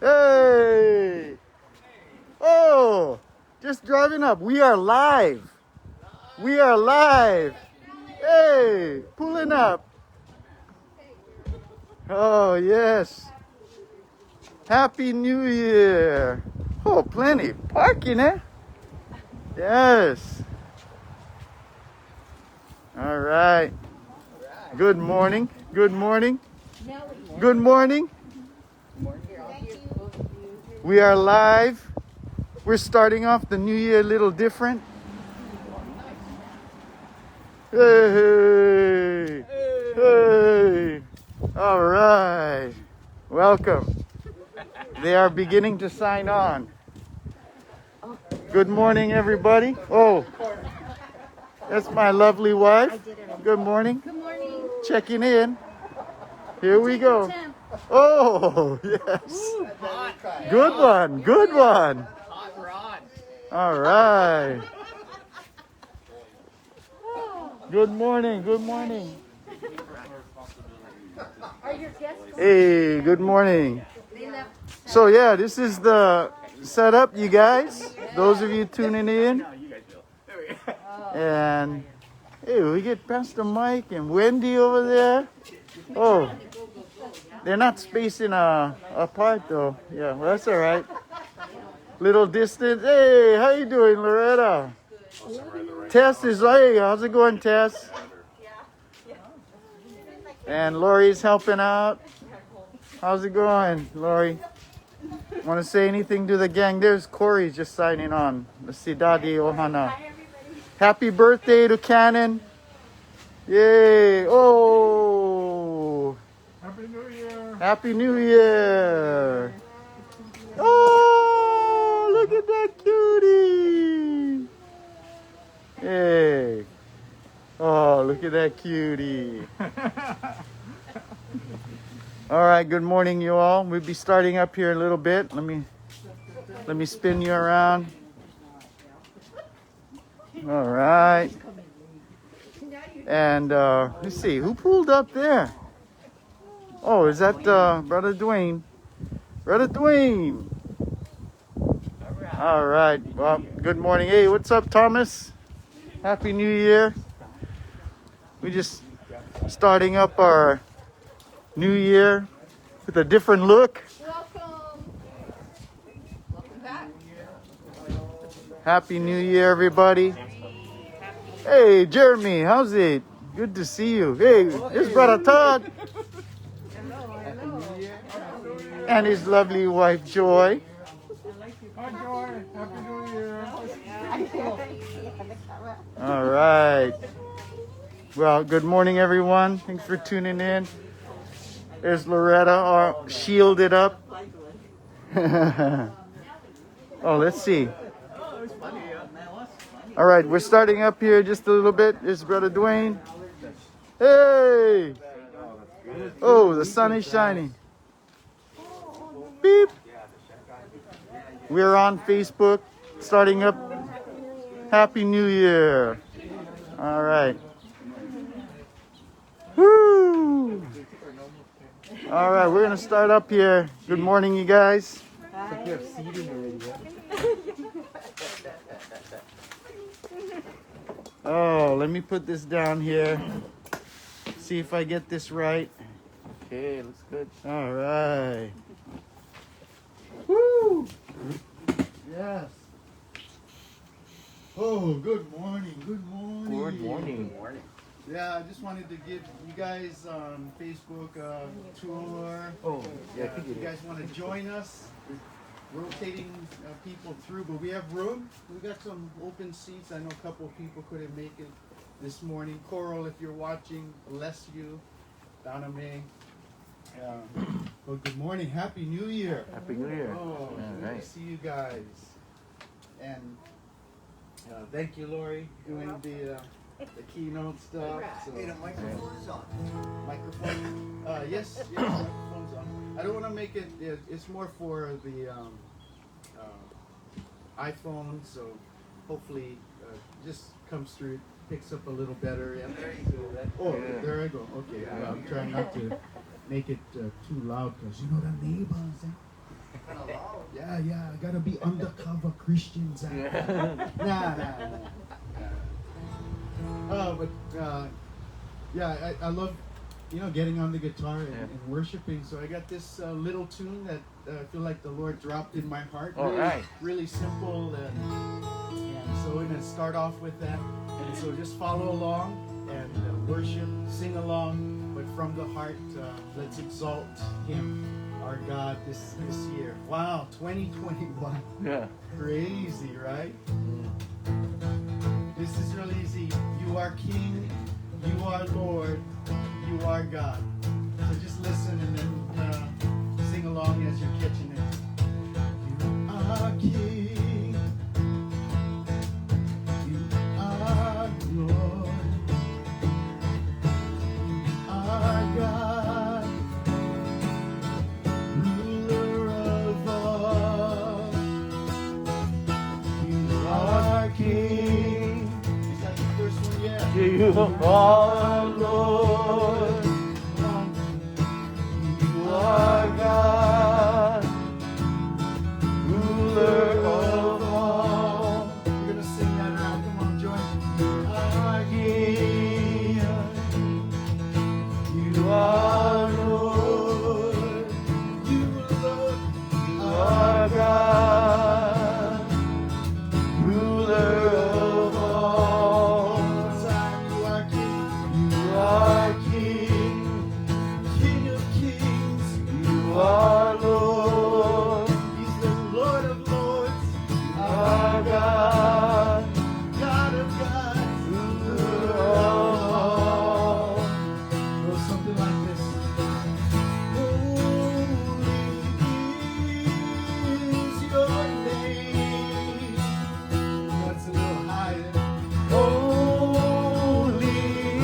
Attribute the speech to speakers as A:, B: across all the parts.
A: Hey! Oh! Just driving up. We are live. We are live. Hey! Pulling up. Oh, yes. Happy New Year. Oh, plenty. Parking, eh? Yes. All right. Good morning. Good morning. Good morning. We are live. We're starting off the new year a little different. Hey! Hey! All right. Welcome. They are beginning to sign on. Good morning, everybody. Oh, that's my lovely wife. Good morning.
B: Good morning.
A: Checking in. Here we go. Oh, yes. Good one. Good one. All right. Good morning. Good morning. Hey, good morning. So yeah, this is the setup, you guys. Those of you tuning in. And hey, we get Pastor Mike and Wendy over there. Oh, they're not spacing apart though. Yeah, well, that's all right. Little distance. Hey, how you doing, Loretta? Tess is, hey, how's it going, Tess? And Lori's helping out. How's it going, Lori? Want to say anything to the gang? There's Corey just signing on. Let's see, Daddy Ohana. Happy birthday to Cannon. Yay. Oh.
C: Happy New Year.
A: Happy New Year. Oh, look at that cutie. Hey. Oh, look at that cutie. All right, good morning, you all. We'll be starting up here a little bit. Let me spin you around. All right. And let's see, who pulled up there? Oh, is that Brother Dwayne? Brother Dwayne. All right. Well, good morning. Hey, what's up, Thomas? Happy New Year. We just starting up our new year with a different look.
B: Welcome. Welcome back.
A: Happy New Year, everybody. Hey, Jeremy, how's it? Good to see you. Hey, here's Brother Todd. And his lovely wife, Joy.
C: Hi, Joy. Happy New Year.
A: All right. Well, good morning, everyone. Thanks for tuning in. There's Loretta, all shielded up. Oh, let's see. All right, we're starting up here just a little bit. There's Brother Dwayne. Hey! Oh, the sun is shining. Beep. We're on Facebook, starting up. Happy New Year. All right. Woo! All right, we're going to start up here. Good morning, you guys. Oh, let me put this down here. See if I get this right. Okay, looks good. All right. Woo! Yes. Oh, good morning. Good morning.
D: Good morning.
A: Yeah, I just wanted to give you guys on Facebook a tour.
D: Oh, yeah,
A: If you guys want to join us, rotating people through, but we have room. We got some open seats. I know a couple of people couldn't make it this morning. Coral, if you're watching, bless you. Donna May. Well, good morning. Happy New Year.
D: Happy New Year.
A: Oh, good
D: right.
A: to see you guys. And thank you, Lori, doing the keynote stuff. So,
E: The microphone is on.
A: microphone. Yes, microphone's on. I don't want to make it. It's more for the iPhone, so hopefully just comes through, picks up a little better. Yeah. Oh, there I go. Okay, I'm trying not to make it too loud because you know the neighbors.
D: Yeah, gotta be undercover Christians. Nah. Oh, but yeah, I love, getting on the guitar and worshiping. So I got this little tune that I feel like the Lord dropped in my heart.
A: All
D: Really,
A: right.
D: really simple, and so we're gonna start off with that. And so just follow along and worship, sing along, but from the heart, let's exalt Him, our God, this year. Wow, 2021.
A: Yeah.
D: Crazy, right? This is real easy. You are King, you are Lord, you are God. So just listen and then sing along as you're catching it. You are King, you are Lord, you are God, ruler of all. You are King. Is that the first one? Yeah.
A: You are Lord. You are God, ruler of all.
D: We're gonna sing that out. Come on, join. You are
A: You are Lord.
D: You Lord.
A: You are God, ruler of all.
D: One more time. You are King.
A: You are King.
D: King of kings.
A: You are Lord.
D: He's the Lord of lords.
A: Our God,
D: God of gods.
A: ruler of all.
D: Goes something like this. Holy is your name. That's a little higher.
A: Holy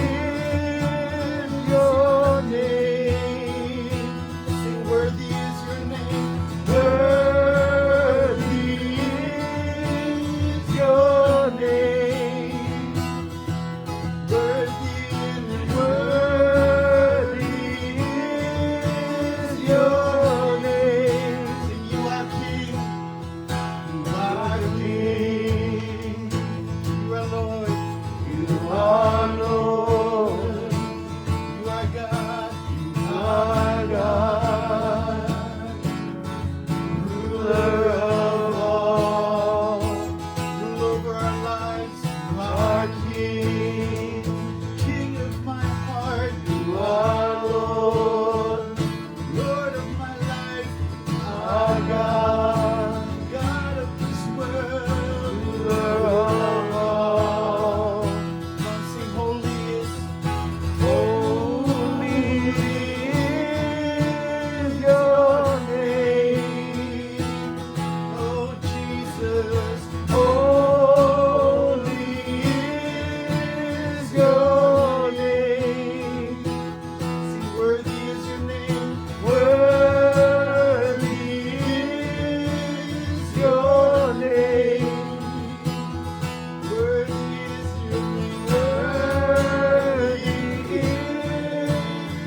A: is your name.
D: Sing, worthy is your name.
A: Worthy is your name.
D: Worthy is
A: Worthy is your name.
D: Sing, you are King.
A: You are King.
D: You are Lord.
A: You are Lord.
D: You are God.
A: You are God, ruler of all.
D: Rule over our lives. You
A: Our
D: are
A: King.
D: King of my heart.
A: You are Lord.
D: Lord of my life.
A: Our God,
D: God of this world.
A: ruler of all.
D: Come on, sing, holy is.
A: Holy is your name.
D: Oh, Jesus.
A: Holy is your name.
D: Sing, worthy is your name.
A: Worthy is your name.
D: Worthy is your name.
A: Worthy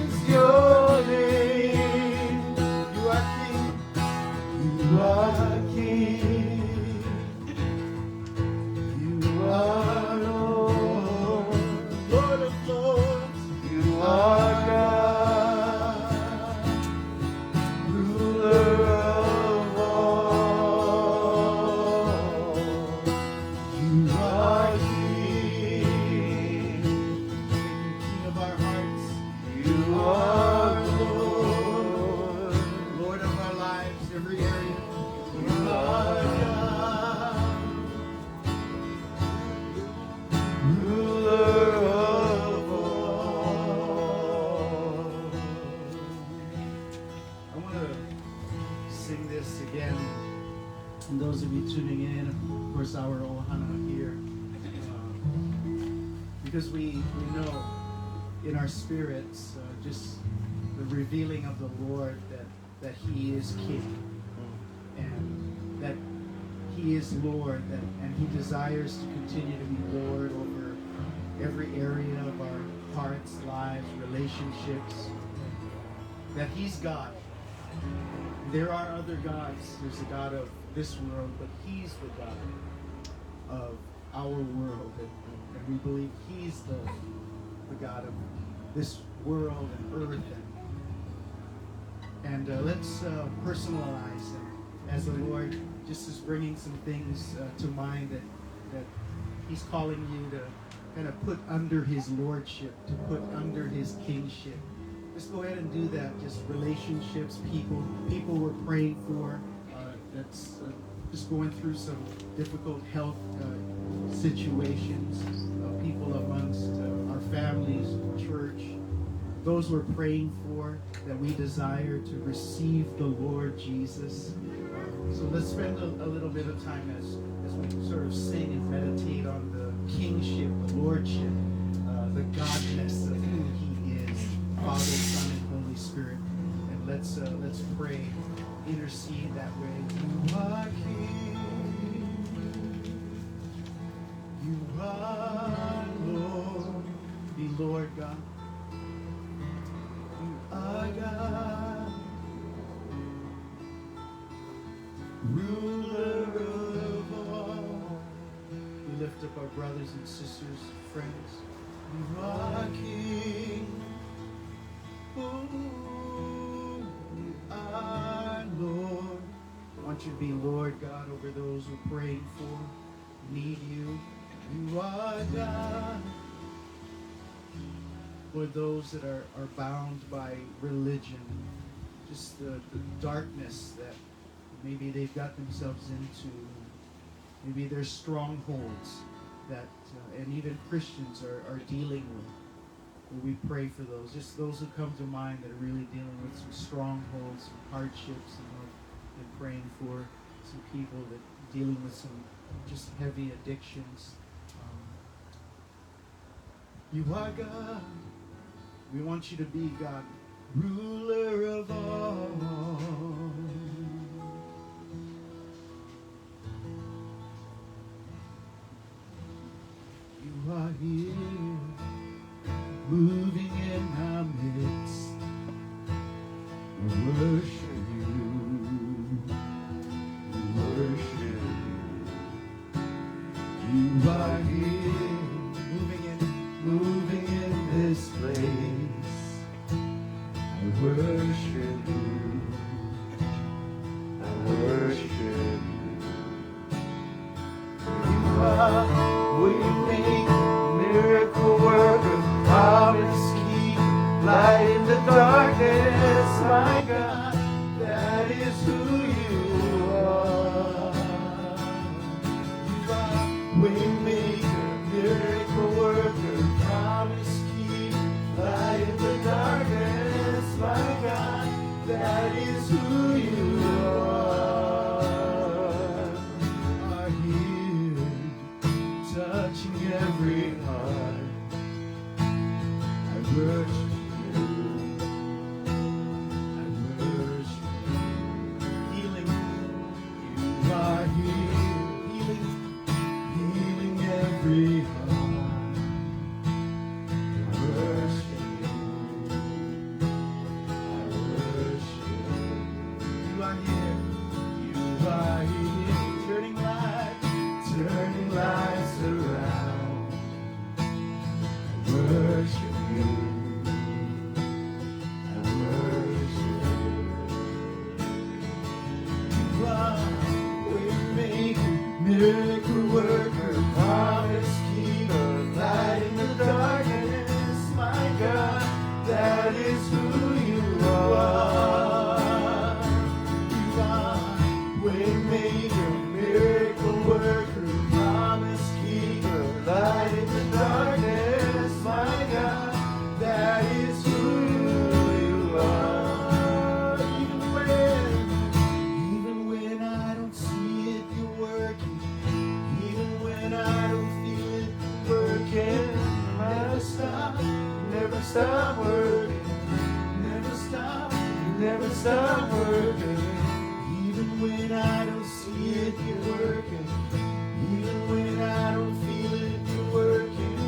A: is your name.
D: You are King.
A: You are King. You are Lord.
D: Lord of lords.
A: You are God, ruler of all. You are King.
D: King of our hearts.
A: You are Lord.
D: Lord of our lives, every area.
A: You are God, ruler of all.
D: I want to sing this again. And those of you tuning in, of course, our Ohana here. Because we know in our spirits just the revealing of the Lord that He is King. And that He is Lord, and He desires to continue to be Lord over every area of our hearts, lives, relationships. That He's God. There are other gods. There's a God of this world, but He's the God of our world. And we believe He's the God of this world and earth. And let's personalize Him as the Lord just is bringing some things to mind that He's calling you to kind of put under His lordship, to put under His kingship. Just go ahead and do that. Just relationships, people we're praying for. That's just going through some difficult health situations. People amongst our families, church. Those we're praying for, that we desire to receive the Lord Jesus. So let's spend a little bit of time as we sort of sing and meditate on the kingship, the lordship, the godness of who He is, Father, Son, and Holy Spirit. And let's pray, intercede that way. You are King. You are Lord. Be Lord God. You are God. Ruler of all. We lift up our brothers and sisters, friends. You are King. Oh, you are Lord. I want you to be Lord God over those we're praying for, need you. You are God. For those that are bound by religion, just the darkness that maybe they've got themselves into. Maybe there's strongholds that, and even Christians are dealing with. We pray for those, just those who come to mind that are really dealing with some strongholds, some hardships, and praying for some people that are dealing with some just heavy addictions. You are God. We want you to be God, ruler of all. You are here, moving in our midst. We worship you. We worship you. You are here, moving in this place. I worship you. I worship you. You are waymaker, miracle worker, promise keeper, light in the darkness, my God. That is who you are. You are waymaker, miracle worker, promise keeper, light in the darkness, my God. That is who you are here, touching every heart. I worship you. I worship you. Healing, you are here, healing every heart. I worship you. I worship you. You are here, turning lives around. I worship you. I worship you. You are waymaker, miracle worker, promise keeper, light in the darkness, my God. That is who you are. You are waymaker, miracle worker, promise keeper, light in the darkness, my God. That is who you are. Even when I don't see it, you're working. Even when I don't feel it, you're working. Never stop working. Never stop working. Even when I don't see it, you're working. Even when I don't feel it, you're working.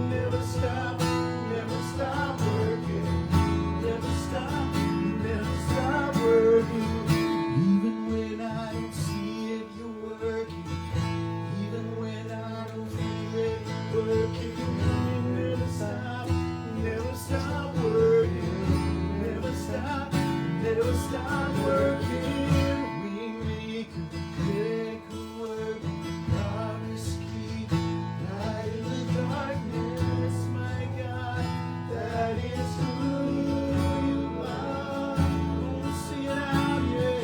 D: Never stop working. Never stop working. God working, we make a work, promise keep, light in the darkness, my God, that is who you are. Sing it out, yeah.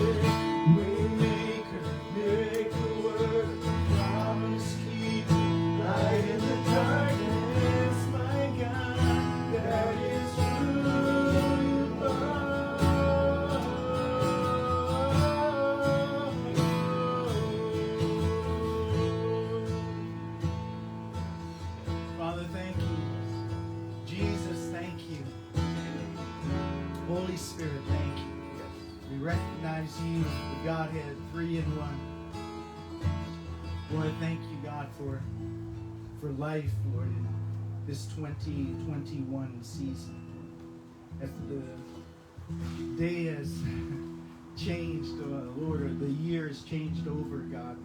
D: We make a miracle work, promise keep, light in the darkness, my God, that is who you are. Father, thank you. Jesus, thank you. Holy Spirit, thank you. We recognize you, the Godhead, 3 in 1. Lord, thank you, God, for life, Lord, in this 2021 season. As the day has changed, Lord, or the year has changed over, God.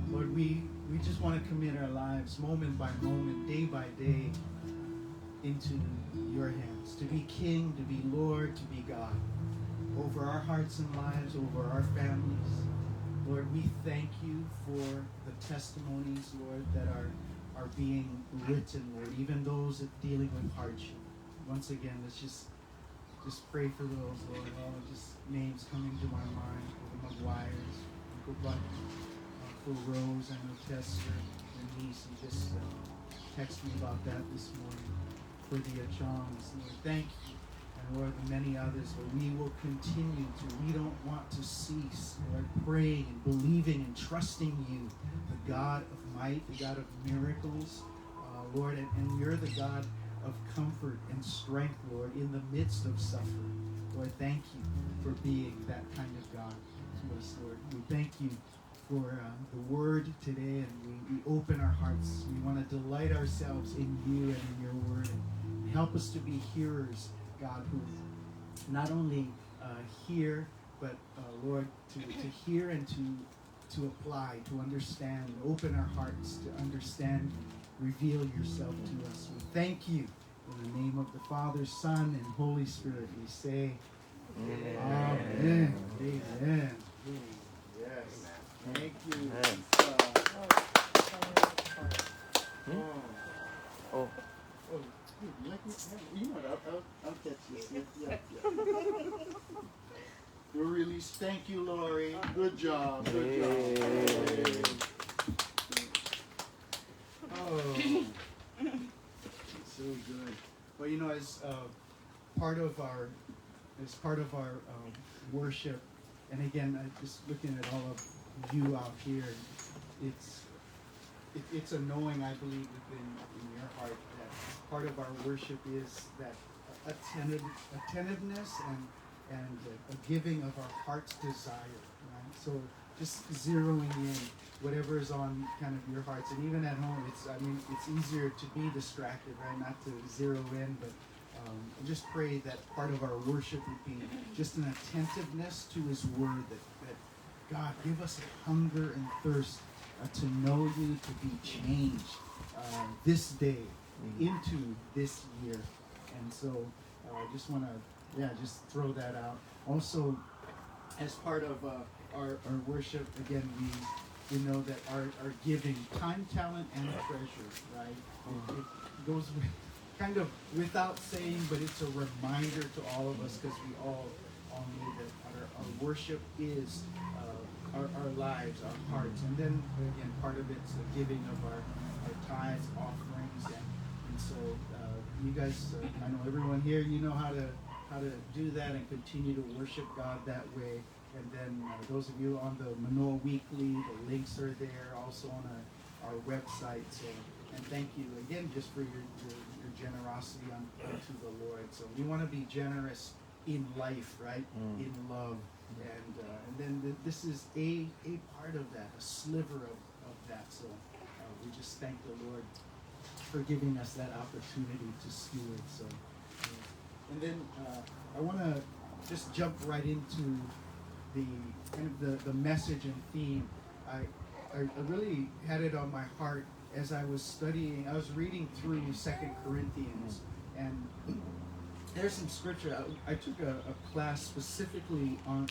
D: Lord, we just want to commit our lives moment by moment, day by day, into your hands. To be King, to be Lord, to be God. Over our hearts and lives, over our families. Lord, we thank you for the testimonies, Lord, that are being written, Lord, even those that dealing with hardship. Once again, let's just pray for those, Lord. All just names coming to my mind. For the Maguires, Uncle Buck, for Rose, I know Tester, and niece, and just text me about that this morning. For the Achons, Lord, thank you. And Lord, the many others, Lord, we will continue to. We don't want to cease, Lord, praying and believing and trusting you, the God of might, the God of miracles, Lord, and you're the God of comfort and strength, Lord, in the midst of suffering. Lord, thank you for being that kind of God to us, Lord. We thank you for the word today, and we open our hearts. We want to delight ourselves in you and in your word, and help us to be hearers, God, who not only hear, but Lord, to hear and to apply, to understand, open our hearts to understand, reveal yourself to us. We thank you. In the name of the Father, Son, and Holy Spirit, we say, Amen. Amen. Yes. Thank you.
A: Oh.
D: You know what? I'll catch this. Yeah. We're released. Thank you, Lori. Good job. Good job. Oh, so good. Well, you know, as part of our worship, and again, just looking at all of you out here, it's a knowing, I believe, in your heart that part of our worship is that attentiveness and a giving of our heart's desire. Right? So just zeroing in whatever is on kind of your hearts, and even at home, it's easier to be distracted, right? Not to zero in, but just pray that part of our worship would be just an attentiveness to His Word. That God, give us a hunger and thirst to know you, to be changed this day into this year. And so I just want to, just throw that out. Also, as part of our worship, again, we know that our giving, time, talent, and treasure, right? It goes kind of without saying, but it's a reminder to all of us, because we all know that our worship is our lives, our hearts. And then, again, part of it's the giving of our tithes, offerings, and so you guys, I know everyone here, you know how to do that and continue to worship God that way. And then those of you on the Manoa Weekly, the links are there, also on our website. So, and thank you again just for your generosity unto the Lord. So we want to be generous in life, right? In love. And then this is a part of that, a sliver of that. So we just thank the Lord for giving us that opportunity to steward. So, and then I want to just jump right into the kind of the message and theme. I really had it on my heart as I was studying. I was reading through 2 Corinthians, and there's some scripture. I took a class specifically on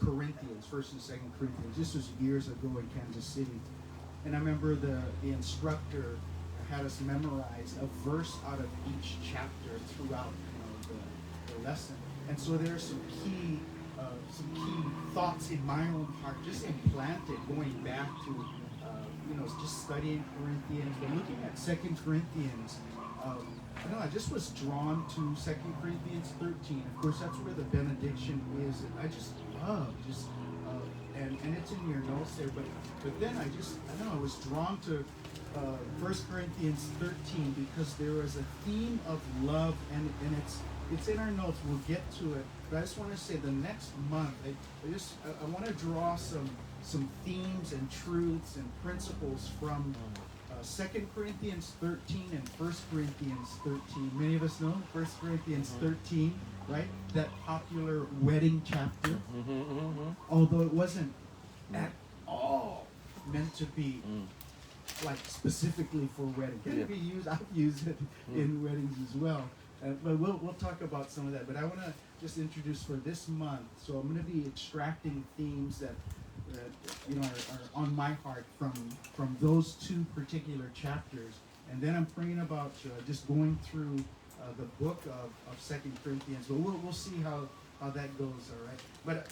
D: Corinthians, 1st and 2nd Corinthians. This was years ago in Kansas City. And I remember the instructor had us memorize a verse out of each chapter throughout the lesson. And so there are some key thoughts in my own heart, just implanted, going back to just studying Corinthians, but looking at 2nd Corinthians. I know I just was drawn to 2nd Corinthians 13. Of course, that's where the benediction is. And I just love and it's in your notes there. But then I was drawn to 1 Corinthians 13 because there was a theme of love, and it's in our notes. We'll get to it. But I just want to say the next month, I want to draw some themes and truths and principles from 2 Corinthians 13 and 1 Corinthians 13. Many of us know 1 Corinthians 13, right? That popular wedding chapter. Although it wasn't at all meant to be like specifically for wedding. Can it be used? I've used it in weddings as well. But we'll talk about some of that. But I want to just introduce for this month. So I'm going to be extracting themes that are on my heart from those two particular chapters, and then I'm praying about just going through the book of 2 Corinthians. But we'll see how that goes. All right. But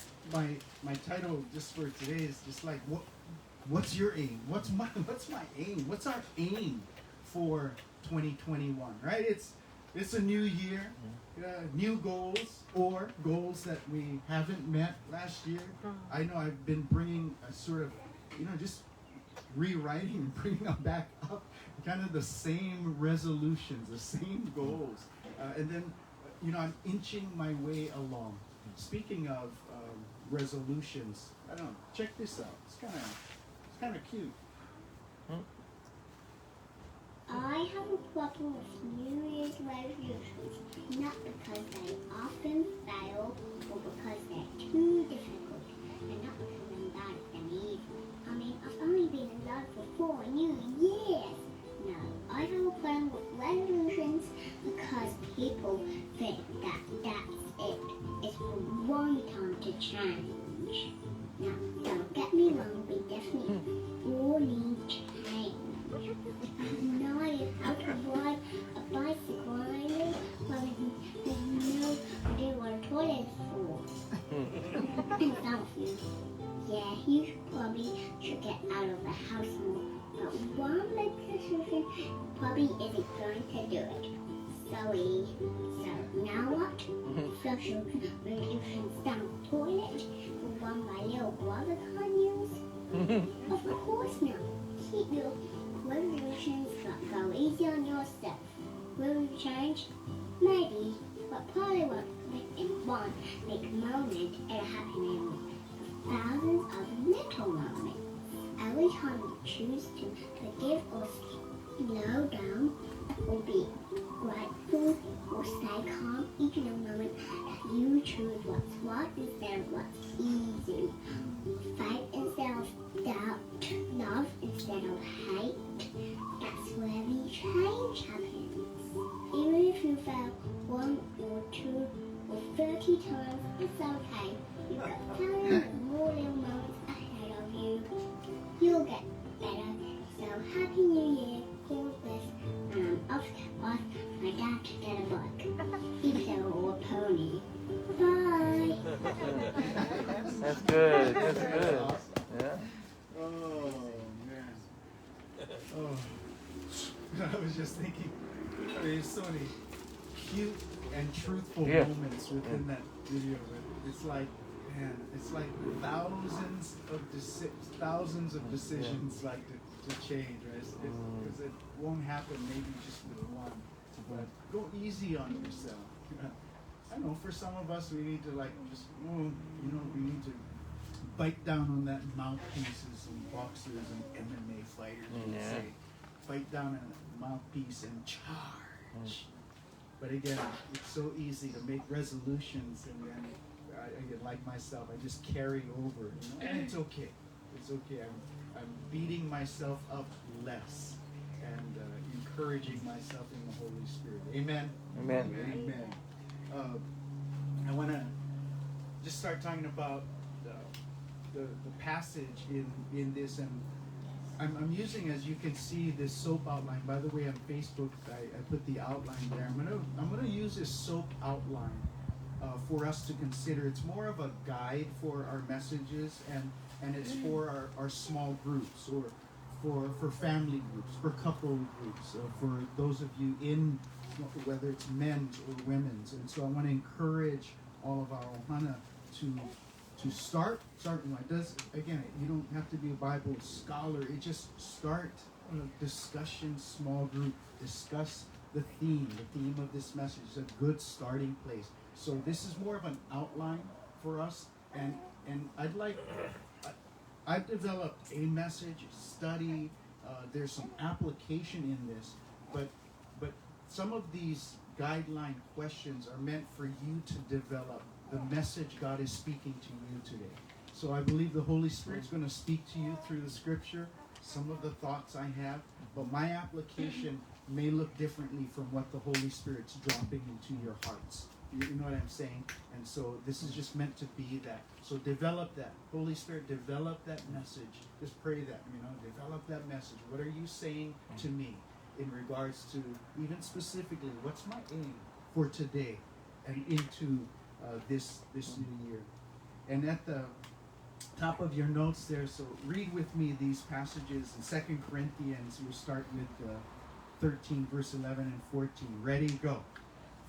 D: my title just for today is just like what's your aim? What's my aim? What's our aim for 2021? Right. It's a new year, new goals or goals that we haven't met last year. I know I've been bringing a sort of, just rewriting and bringing them back up, kind of the same resolutions, the same goals. And then, I'm inching my way along. Speaking of resolutions, I don't know, check this out. It's kind of cute.
E: I have a problem with New Year's resolutions, not because they often fail or because they're too difficult, and not because I'm bad at them either. I mean, I've only been in love for 4 new years. No, I have a problem with resolutions because people think that that's it. It's for one time to change. Now, don't get me wrong, we definitely all need change. I have no idea how to ride a bicycle either, but there's no idea what a toilet is for. And some of you, you probably should get out of the house more, but one big decision probably isn't going to do it. Sorry. So now what? Social resolutions down the toilet, the one my little brother can't use? Of course not. Keep your resolutions, but go easy on yourself. Will you change? Maybe, but probably won't fit in one big moment in a happy memory. Thousands of little moments. Every time you choose to forgive or slow down, or be grateful or stay calm, each little moment that you choose what's right instead of what's easy. Faith instead of doubt, love instead of hate. That's where the change happens. Even if you fail 1 or 2 or 30 times, it's okay. You've got plenty of more little moments ahead of you. You'll get better. So happy New Year, God bless, and I'm off to ask my dad to get a bike, either or a pony. Bye.
A: That's good. That's good.
D: Awesome.
A: Yeah.
D: Oh, man. Oh. I was just thinking, there's so many cute and truthful moments within that video. It's like, man, it's like thousands of decisions like to change, right? Because it won't happen maybe just with one. But go easy on yourself. I know for some of us we need to we need to bite down on that mouthpieces and boxers and MMA fighters and say, bite down on that mouthpiece and charge. But again, it's so easy to make resolutions and then I like myself, I just carry over, and it's okay. It's okay. I'm beating myself up less and encouraging myself in the Holy Spirit. Amen.
A: Amen.
D: Amen. I want to just start talking about the passage in this, and I'm using, as you can see, this SOAP outline. By the way, on Facebook, I put the outline there. I'm gonna use this SOAP outline for us to consider. It's more of a guide for our messages, and it's for our small groups, or for family groups, for couple groups, for those of you in, whether it's men's or women's. And so I want to encourage all of our ohana to start one. It does, again, you don't have to be a Bible scholar. It just start a discussion, small group, discuss the theme of this message. Is a good starting place. So this is more of an outline for us, and I've developed a message study. There's some application in this, but some of these guideline questions are meant for you to develop the message God is speaking to you today. So I believe the Holy Spirit's going to speak to you through the Scripture, some of the thoughts I have, but my application may look differently from what the Holy Spirit's dropping into your hearts. You know what I'm saying? And so this is just meant to be that. So develop that. Holy Spirit, develop that message. Just pray that, develop that message. What are you saying to me in regards to, even specifically, what's my aim for today and into this new year? And at the top of your notes there, so read with me these passages in 2 Corinthians. We'll start with 13, verse 11 and 14. Ready, go.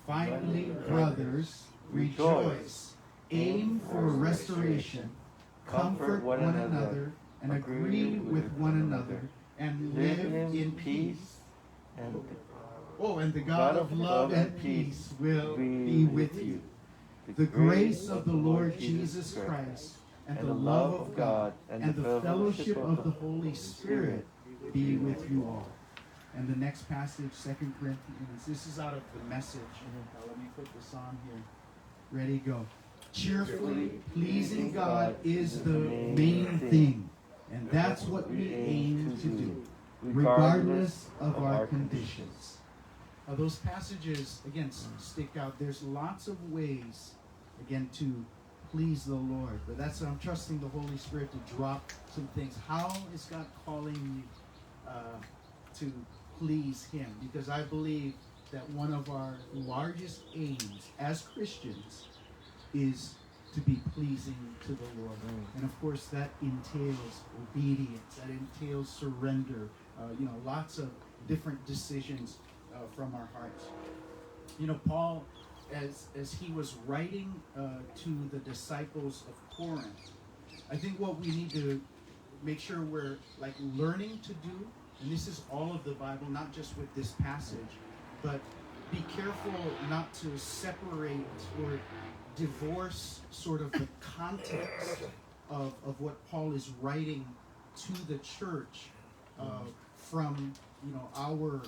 D: Finally, brothers, rejoice, aim for restoration, comfort one another, and agree with one another, and live in peace. And the God of love and peace will be with you. The grace of the Lord Jesus Christ, and the love of God, and the fellowship of the Holy Spirit be with you all. And the next passage, 2 Corinthians, this is out of the Message. Let me put this on here. Ready, go. Cheerfully pleasing God is the main thing, and that's what we aim to do, regardless of our conditions. Those passages, again, stick out. There's lots of ways, again, to please the Lord. But I'm trusting the Holy Spirit to drop some things. How is God calling you to please Him? Because I believe that one of our largest aims as Christians is to be pleasing to the Lord. And of course that entails obedience, that entails surrender, lots of different decisions from our hearts. Paul, as he was writing to the disciples of Corinth, I think what we need to make sure we're learning to do, and this is all of the Bible, not just with this passage, but be careful not to separate or divorce sort of the context of what Paul is writing to the church from our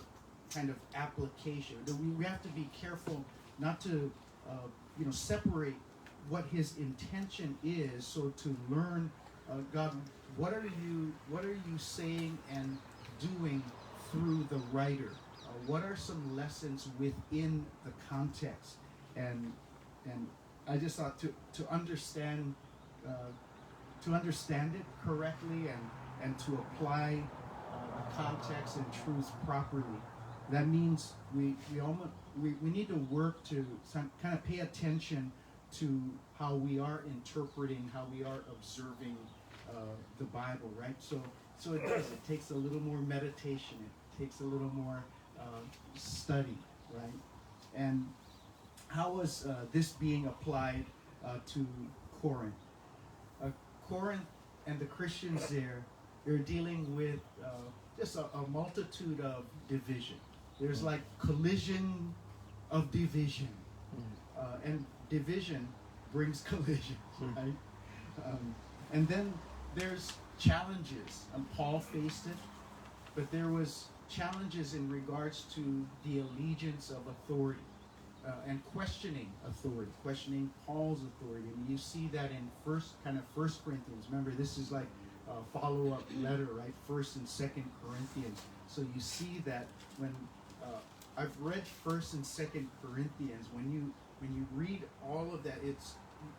D: kind of application. We have to be careful not to separate what his intention is. So to learn, God, what are you saying and doing through the writer? What are some lessons within the context? And I just thought to understand it correctly and to apply the context and truth properly. That means we need to work to kind of pay attention to how we are interpreting, how we are observing the Bible, right? So it does. It takes a little more meditation. It takes a little more study, right? And how was this being applied to Corinth? Corinth and the Christians there, they're dealing with just a multitude of division. There's like collision of division. And division brings collision, right? And then there's challenges. And Paul faced it, but there was challenges in regards to the allegiance of authority and questioning authority, questioning Paul's authority. And you see that in First Corinthians. Remember, this is like a follow-up letter, right? 1st and 2nd Corinthians. So you see that when I've read 1st and 2nd Corinthians, when when you read all of that, it's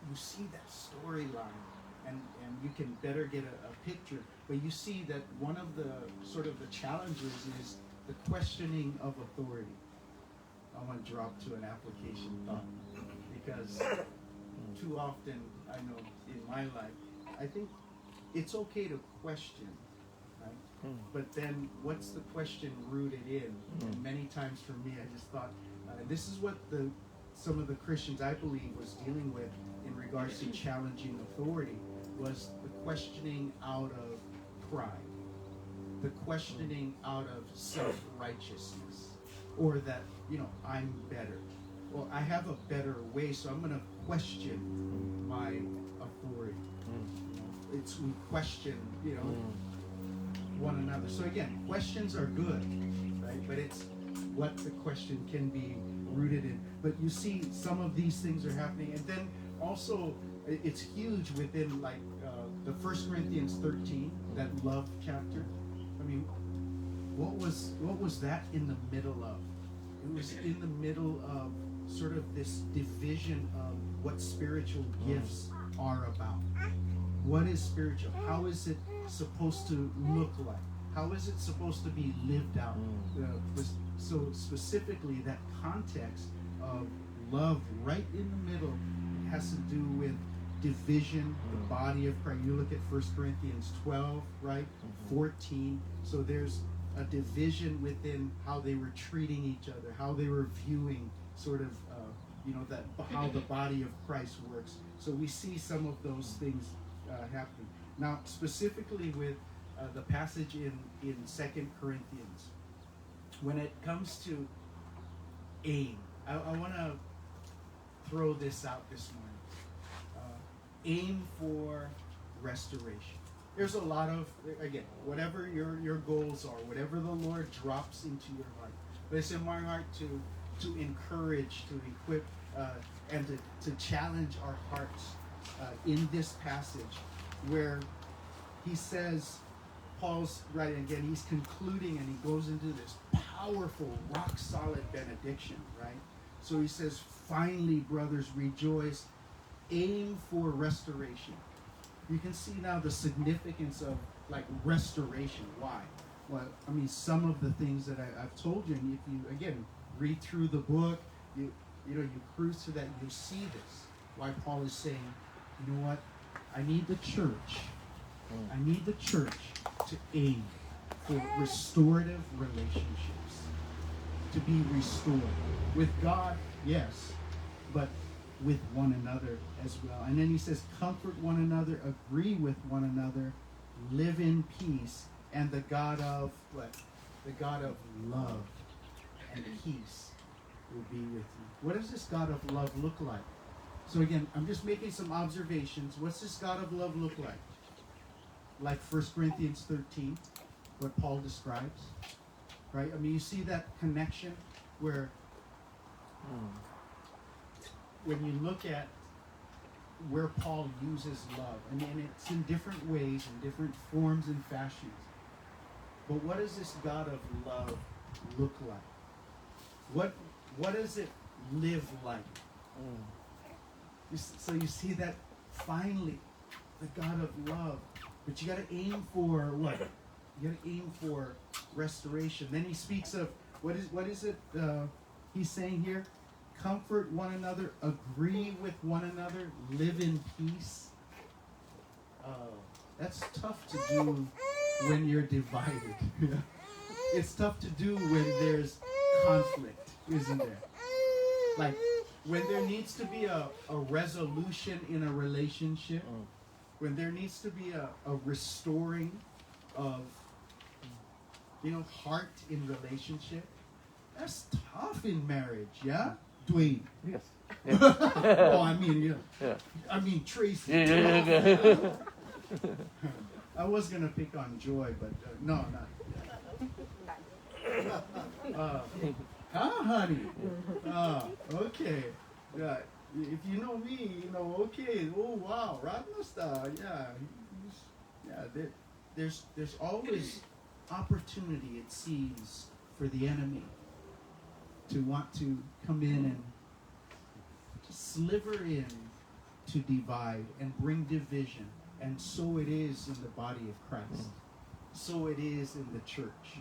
D: you see that storyline, and you can better get a picture. But you see that one of the sort of the challenges is the questioning of authority. I want to drop to an application thought, because too often, I know in my life, I think it's okay to question, right? But then what's the question rooted in? And many times for me, I just thought, this is what some of the Christians, I believe, was dealing with in regards to challenging authority, was the questioning out of pride, the questioning out of self-righteousness, or that, I'm better. Well, I have a better way, so I'm going to question my authority. It's we question, one another. So again, questions are good, right? But it's what the question can be rooted in. But you see, some of these things are happening, and then also it's huge within like the 1 Corinthians 13, that love chapter. I mean, what was that in the middle of? It was in the middle of sort of this division of what spiritual gifts are about. What is spiritual? How is it supposed to look like? How is it supposed to be lived out? So specifically, that context of love right in the middle, it has to do with division, the body of Christ. You look at 1 Corinthians 12, right? 14. So there's a division within how they were treating each other, how they were viewing sort of, that how the body of Christ works. So we see some of those things happening. Now, specifically with the passage in 2 Corinthians, when it comes to aim, I want to throw this out this morning. Aim for restoration. There's a lot of, again, whatever your goals are, whatever the Lord drops into your heart. But it's in my heart to encourage, to equip, and to challenge our hearts in this passage where he says, Paul's writing again, he's concluding, and he goes into this powerful, rock-solid benediction, right? So he says, finally, brothers, rejoice, aim for restoration. You can see now the significance of like restoration. Why? Well, I mean, some of the things that I've told you, and if you again read through the book, you cruise through that, you'll see this. Why Paul is saying, you know what? I need the church. I need the church to aim for restorative relationships, to be restored with God, yes, but with one another as well. And then he says, comfort one another, agree with one another, live in peace, and the God of what? The God of love and peace will be with you. What does this God of love look like? So again, I'm just making some observations. What's this God of love look like? Like 1 Corinthians 13, what Paul describes, right? I mean, you see that connection where when you look at where Paul uses love, and it's in different ways, in different forms and fashions. But what does this God of love look like? What does it live like? So you see that finally, the God of love. But you got to aim for what? You got to aim for restoration. Then he speaks of, what is it he's saying here? Comfort one another, agree with one another, live in peace. That's tough to do when you're divided. It's tough to do when there's conflict, isn't there? Like when there needs to be a resolution in a relationship, when there needs to be a restoring of, heart in relationship. That's tough in marriage, yeah? Dwayne.
A: Yes.
D: Oh, I mean, yeah. I mean, Tracy.
A: Yeah.
D: I was going to pick on Joy, but no, not. Honey? Okay. Yeah. If you know me, okay. Oh, wow. Ratnastar. Yeah. There's always opportunity, it seems, for the enemy to want to come in and sliver in to divide and bring division. And so it is in the body of Christ. So it is in the church.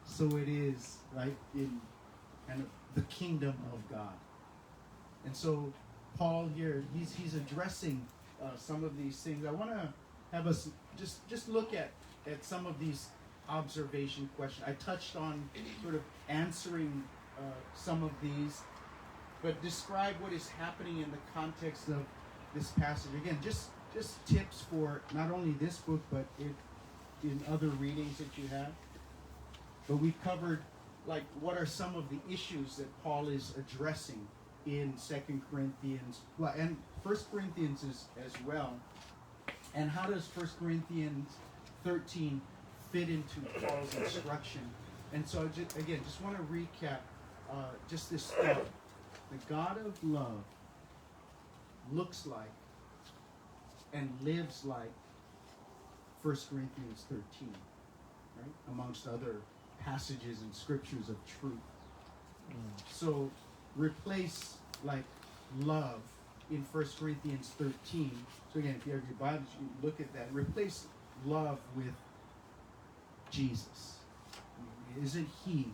D: So it is, right, in kind of the kingdom of God. And so Paul here, he's addressing some of these things. I want to have us just look at some of these observation questions. I touched on sort of answering some of these, but describe what is happening in the context of this passage. Again, just tips for not only this book, but in other readings that you have. But we covered, like, what are some of the issues that Paul is addressing in 2 Corinthians, well, and 1 Corinthians as well. And how does 1 Corinthians 13 fit into Paul's instruction? And so, just want to recap just this thought. The God of love looks like and lives like 1 Corinthians 13, right? Amongst other passages and scriptures of truth. So replace like love in 1 Corinthians 13. So again, if you have your Bibles, you look at that. Replace love with Jesus. Isn't he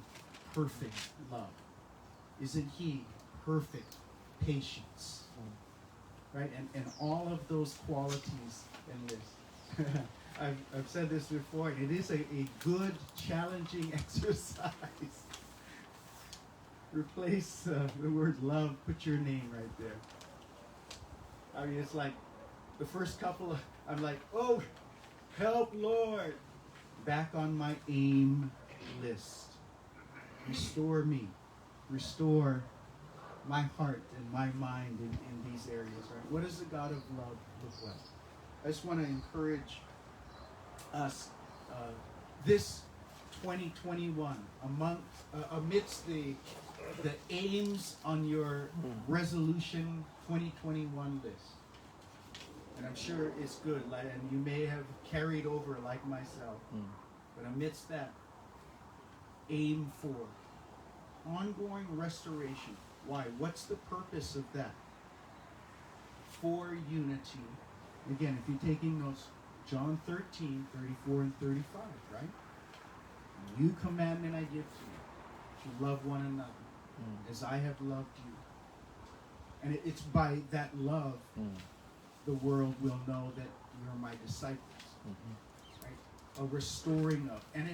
D: perfect love? Isn't he perfect patience? Right? And all of those qualities in this. I've said this before. It is a good, challenging exercise. Replace the word love, put your name right there. I mean, it's like the first couple, I'm like, oh, help, Lord. Back on my aim list. Restore me. Restore my heart and my mind in these areas. Right? What does the God of love look like? I just want to encourage us this 2021 amidst the aims on your resolution 2021 list. And I'm sure it's good, and you may have carried over like myself. But amidst that, aim for ongoing restoration. Why? What's the purpose of that? For unity. Again, if you're taking notes, John 13, 34 and 35, right? New commandment I give to you, to love one another as I have loved you. And it's by that love the world will know that you're my disciples. Right? A restoring of. And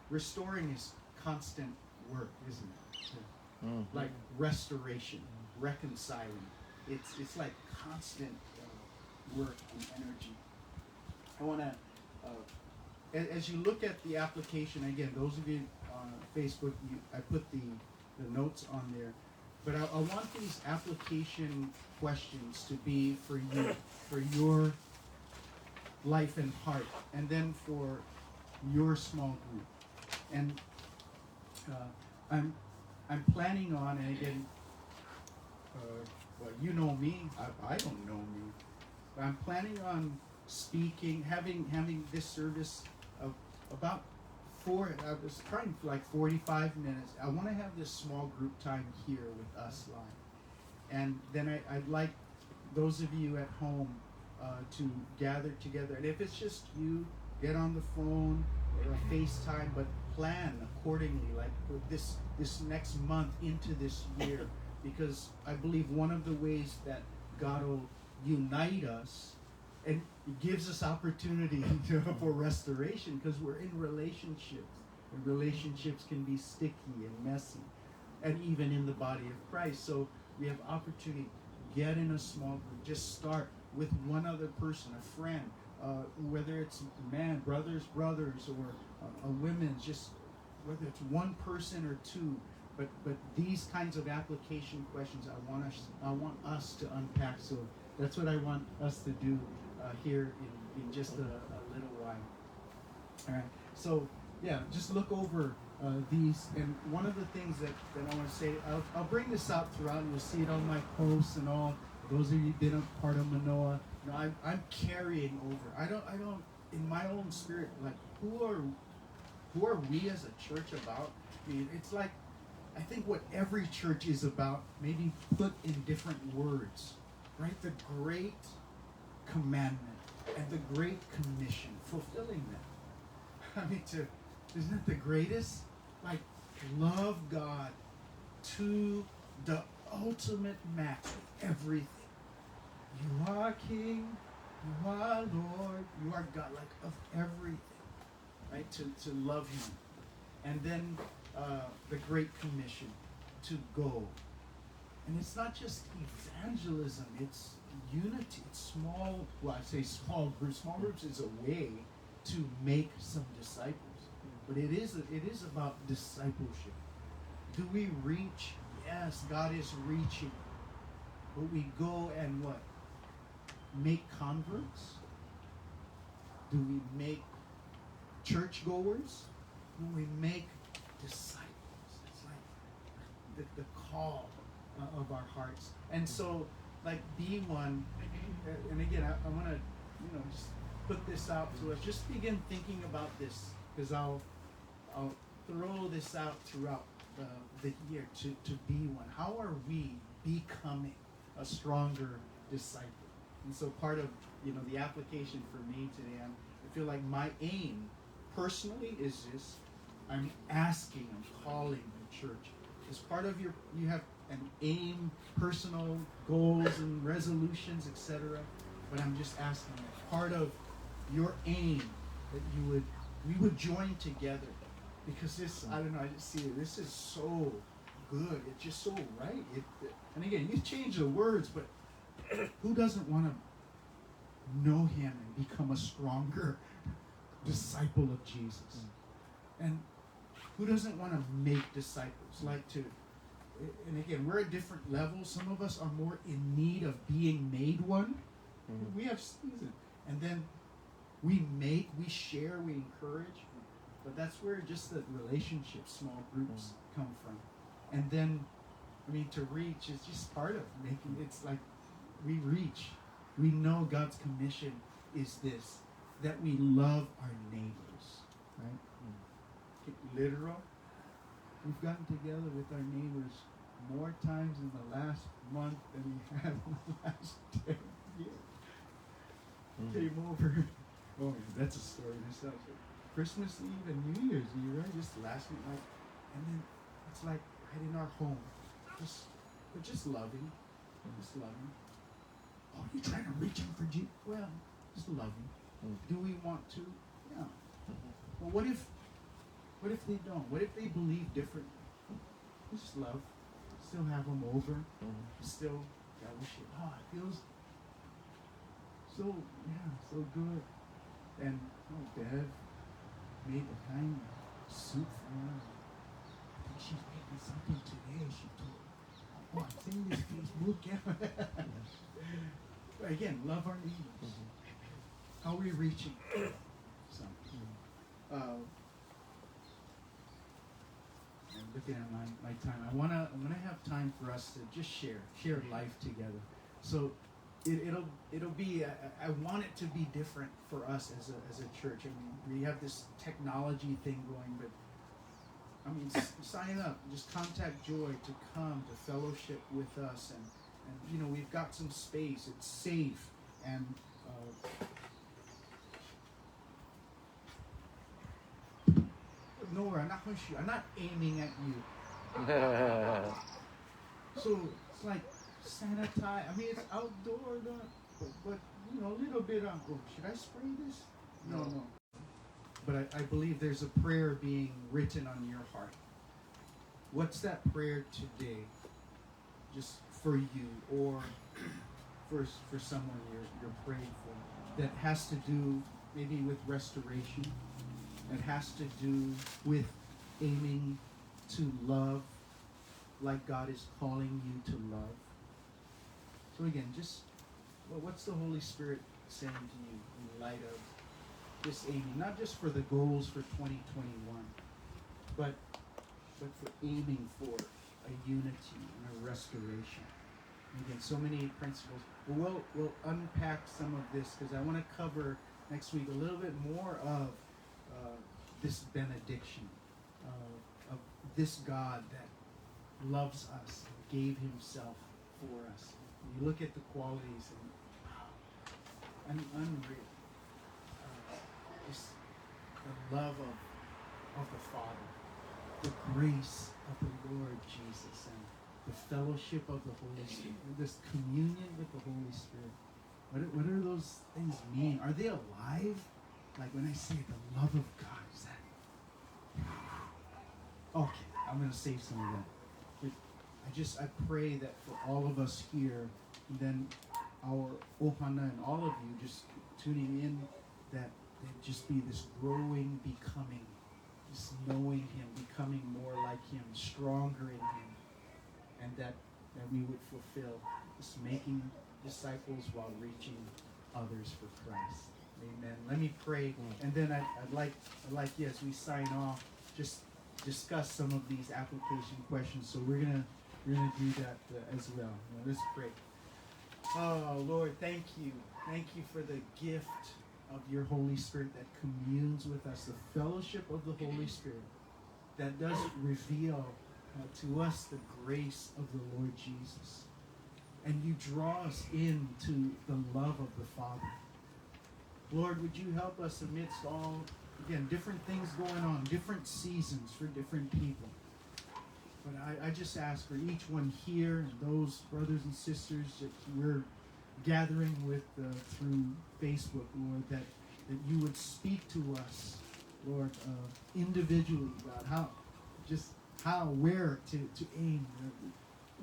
D: restoring is constant work, isn't it? Like restoration, reconciling. It's like constant work and energy. I want to, as you look at the application, again, those of you on Facebook, I put the notes on there, but I want these application questions to be for you, for your life and heart, and then for your small group. And I'm planning on, and again, well, you know me, I don't know me, but I'm planning on speaking, having this service of about I was trying for like 45 minutes. I want to have this small group time here with us live. And then I'd like those of you at home to gather together. And if it's just you, get on the phone or a FaceTime, but plan accordingly, like for this next month into this year. Because I believe one of the ways that God will unite us and it gives us opportunity for restoration, because we're in relationships. And relationships can be sticky and messy. And even in the body of Christ. So we have opportunity. Get in a small group. Just start with one other person, a friend. Whether it's brothers, or a women's, just whether it's one person or two. But these kinds of application questions I want us to unpack. So that's what I want us to do here in just a little while. All right. So yeah, just look over these. And one of the things that I want to say, I'll bring this out throughout, and you'll see it on my posts and all. Those of you who've been a part of Manoa, I'm carrying over. I don't in my own spirit, like who are we as a church about? I mean, it's like I think what every church is about, maybe put in different words, right? The great commandment and the great commission, fulfilling that. I mean, isn't it the greatest? Like, love God to the ultimate max with everything. You are King, you are Lord, you are God, like of everything, right? To love Him. And then the Great Commission, to go. And it's not just evangelism, it's unity. It's small, well, I say small groups. Small groups is a way to make some disciples. But it is about discipleship. Do we reach? Yes, God is reaching. But we go and what? Make converts? Do we make churchgoers? Do we make disciples? It's like the call of our hearts. And so, like, be one. And again, I want to, just put this out to us. Just begin thinking about this, because I'll throw this out throughout the year to be one. How are we becoming a stronger disciple? And so part of the application for me today, I feel like my aim personally is this. I'm asking, I'm calling the church. As part of you have an aim, personal goals and resolutions, etc. But I'm just asking, part of your aim that we would join together. Because this, I don't know, I just see it. This is so good. It's just so right. And again, you change the words, but who doesn't want to know Him and become a stronger disciple of Jesus? And who doesn't want to make disciples? And again, we're at different levels. Some of us are more in need of being made one. We have season. And then we share, we encourage. But that's where just the relationships, small groups come from. And then, to reach is just part of making, it's like we reach. We know God's commission is this, that we love our neighbors, right? Literal. We've gotten together with our neighbors more times in the last month than we have in the last 10 years. Came over. Oh, that's a story in itself. Christmas Eve and New Year's Eve, right? Just last night, and then it's like right in our home, just loving, just loving. Oh, you trying to reach them for Jesus? Well, just loving. Do we want to? Yeah. Well, what if they don't? What if they believe differently? Just love. Still have them over. Still fellowship. Oh, it feels so good. And Bev made the kind of soup for us. I think she's making something today. She told me, I'm seeing this Facebook. Yeah. Again, love our neighbors. How are we reaching? I'm looking at my time. I'm gonna have time for us to just share life together. So it'll be. I want it to be different for us as a church. We have this technology thing going, but sign up. Just contact Joy to come to fellowship with us, and we've got some space. It's safe, and nowhere. I'm not aiming at you. So it's like sanitize. It's outdoor, but a little bit on. Oh, should I spray this? No. But I believe there's a prayer being written on your heart. What's that prayer today? Just for you or for someone you're praying for, that has to do maybe with restoration. It has to do with aiming to love like God is calling you to love. So again, just what's the Holy Spirit saying to you in light of this aiming? Not just for the goals for 2021, but for aiming for a unity and a restoration. And again, so many principles. We'll unpack some of this, because I want to cover next week a little bit more of this benediction of this God loves us, gave himself for us. You look at the qualities and unreal. Just the love of the Father, the grace of the Lord Jesus, and the fellowship of the Holy Spirit, this communion with the Holy Spirit. What do those things mean? Are they alive? Like when I say the love of God, is that... Okay, I'm going to save some of that. I pray that for all of us here, and then our Ohana and all of you just tuning in, that there just be this growing, becoming, just knowing him, becoming more like him, stronger in him, and that we would fulfill this making disciples while reaching others for Christ. Amen. Let me pray, and then I'd like as we sign off, just discuss some of these application questions. So we're gonna do that as well. Now, let's pray. Oh Lord, thank you for the gift of your Holy Spirit that communes with us, the fellowship of the Holy Spirit that does reveal to us the grace of the Lord Jesus. And you draw us into the love of the Father. Lord, would you help us amidst all, again, different things going on, different seasons for different people. But I just ask for each one here and those brothers and sisters that we're gathering with through Facebook, Lord, that you would speak to us, Lord, individually, God, where to aim,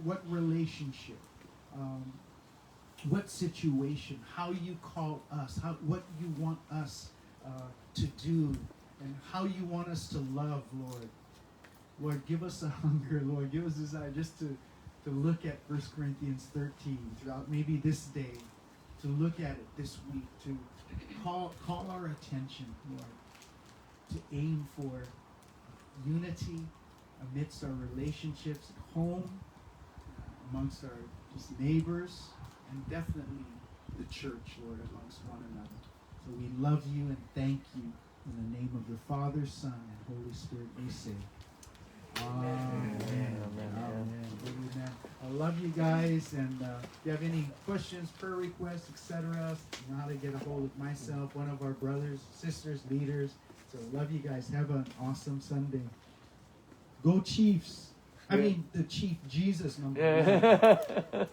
D: what relationship, what situation, how you call us, what you want us to do, and how you want us to love, Lord. Lord, give us a hunger, Lord. Give us a desire just to look at 1 Corinthians 13 throughout maybe this day, to look at it this week, to call our attention, Lord, to aim for unity amidst our relationships at home, amongst our just neighbors, and definitely the church, Lord, amongst one another. So we love you and thank you. In the name of the Father, Son, and Holy Spirit, we say, Amen. Amen. I love you guys, and if you have any questions, prayer requests, etc., you know how to get a hold of myself, one of our brothers, sisters, leaders. So love you guys. Have an awesome Sunday. Go Chiefs. I mean, the Chief Jesus, number one.